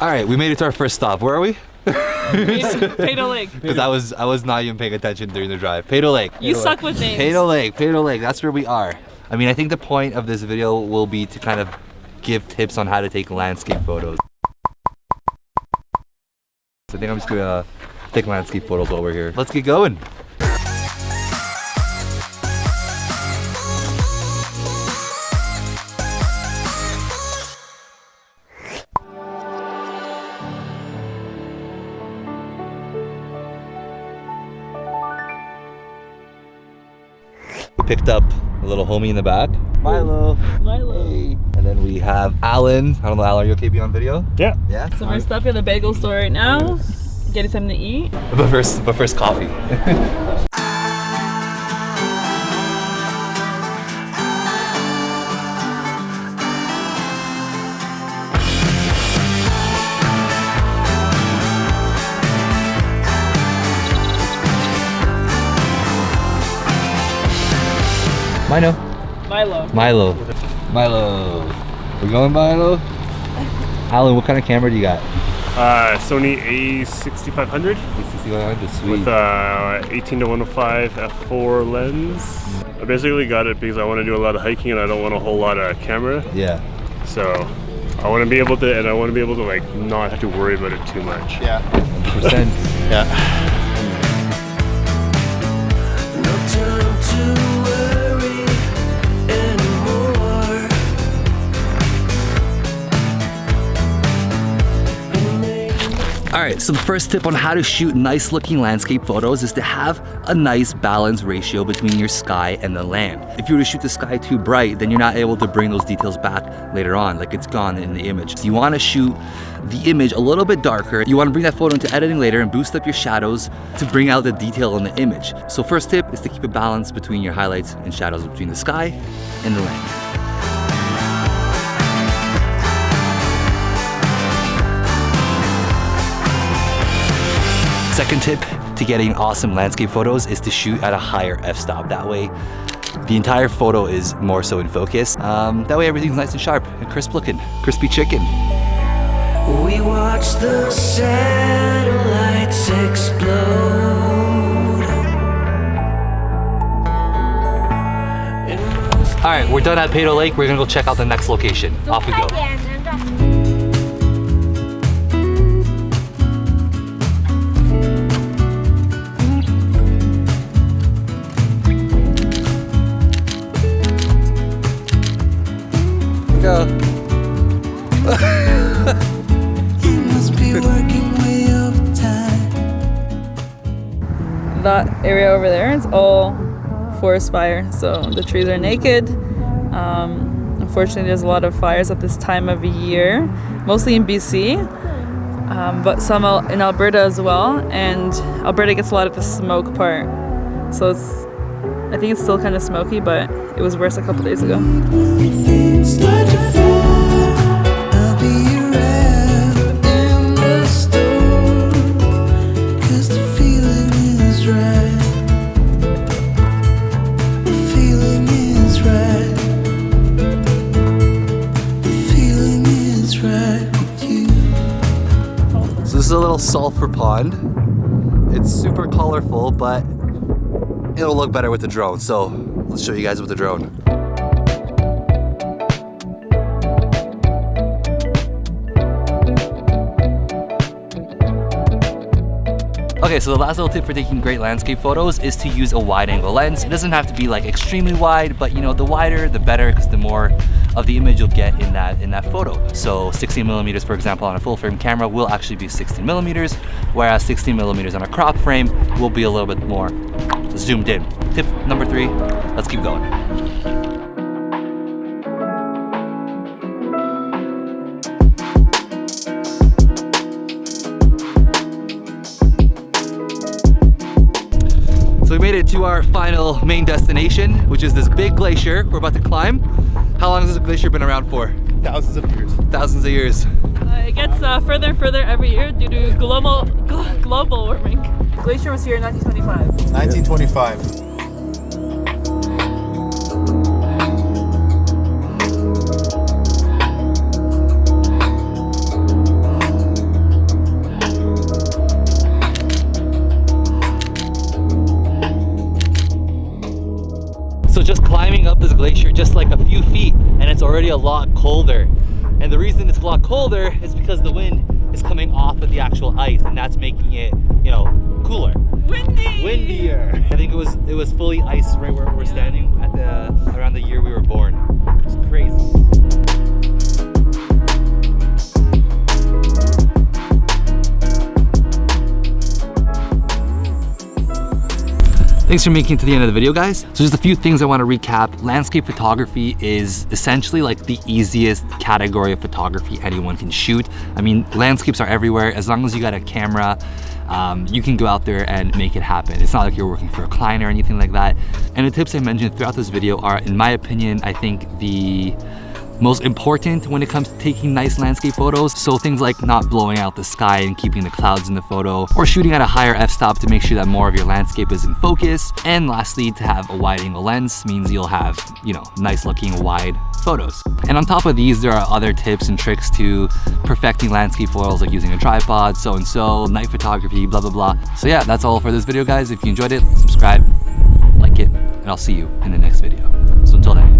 All right, we made it to our first stop. Where are we? Peyto Lake. Because I was not even paying attention during the drive. Peyto Lake. You suck with names. Peyto Lake. That's where we are. I mean, I think the point of this video will be to kind of give tips on how to take landscape photos. So I think I'm just gonna take landscape photos while we're here. Let's get going. Picked up a little homie in the back. Milo. Hey. And then we have Alan. I don't know, Alan, are you okay being on video? Yeah. Yeah? So we're stopping at the bagel store right now, getting something to eat. But first coffee. Milo. We're going Milo? Alan, what kind of camera do you got? Sony A6500. A6500, sweet. With 18-105 f4 lens. I basically got it because I want to do a lot of hiking and I don't want a whole lot of camera. Yeah. So I want to be able to, like not have to worry about it too much. Yeah. 100%. Yeah. Alright, so the first tip on how to shoot nice looking landscape photos is to have a nice balance ratio between your sky and the land. If you were to shoot the sky too bright, then you're not able to bring those details back later on, like it's gone in the image. So you want to shoot the image a little bit darker. You want to bring that photo into editing later and boost up your shadows to bring out the detail in the image. So first tip is to keep a balance between your highlights and shadows between the sky and the land. Second tip to getting awesome landscape photos is to shoot at a higher f-stop. That way, the entire photo is more so in focus. That way everything's nice and sharp and crisp looking. Crispy chicken. We watch the satellites explode. All right, we're done at Peyto Lake. We're gonna go check out the next location. Off we go. That area over there, it's all forest fire, so the trees are naked. Unfortunately, there's a lot of fires at this time of year, mostly in BC, but some in Alberta as well, and Alberta gets a lot of the smoke part. So I think it's still kind of smoky, but it was worse a couple days ago. This is a little sulfur pond. It's super colorful, but it'll look better with the drone. So let's show you guys with the drone. Okay, so the last little tip for taking great landscape photos is to use a wide angle lens. It doesn't have to be like extremely wide, but you know, the wider the better, because the more of the image you'll get in that photo. So 16mm, for example, on a full frame camera will actually be 16mm, whereas 16mm on a crop frame will be a little bit more zoomed in. Tip number 3, let's keep going. So we made it to our final main destination, which is this big glacier we're about to climb. How long has this glacier been around for? Thousands of years. Thousands of years. It gets further and further every year due to global warming. Glacier was here in 1925. 1925. just like a few feet and it's already a lot colder. And the reason it's a lot colder is because the wind is coming off of the actual ice, and that's making it, you know, cooler. Windier. I think it was fully ice right where we're standing at around the year we were born. It's crazy. Thanks for making it to the end of the video, guys. So just a few things I want to recap. Landscape photography is essentially like the easiest category of photography anyone can shoot. I mean, landscapes are everywhere. As long as you got a camera, you can go out there and make it happen. It's not like you're working for a client or anything like that. And the tips I mentioned throughout this video are, in my opinion, I think the most important when it comes to taking nice landscape photos. So things like not blowing out the sky and keeping the clouds in the photo, or shooting at a higher f-stop to make sure that more of your landscape is in focus. And lastly, to have a wide angle lens means you'll have, you know, nice looking wide photos. And on top of these, there are other tips and tricks to perfecting landscape photos, like using a tripod, so-and-so, night photography, blah, blah, blah. So yeah, that's all for this video, guys. If you enjoyed it, subscribe, like it, and I'll see you in the next video. So until then.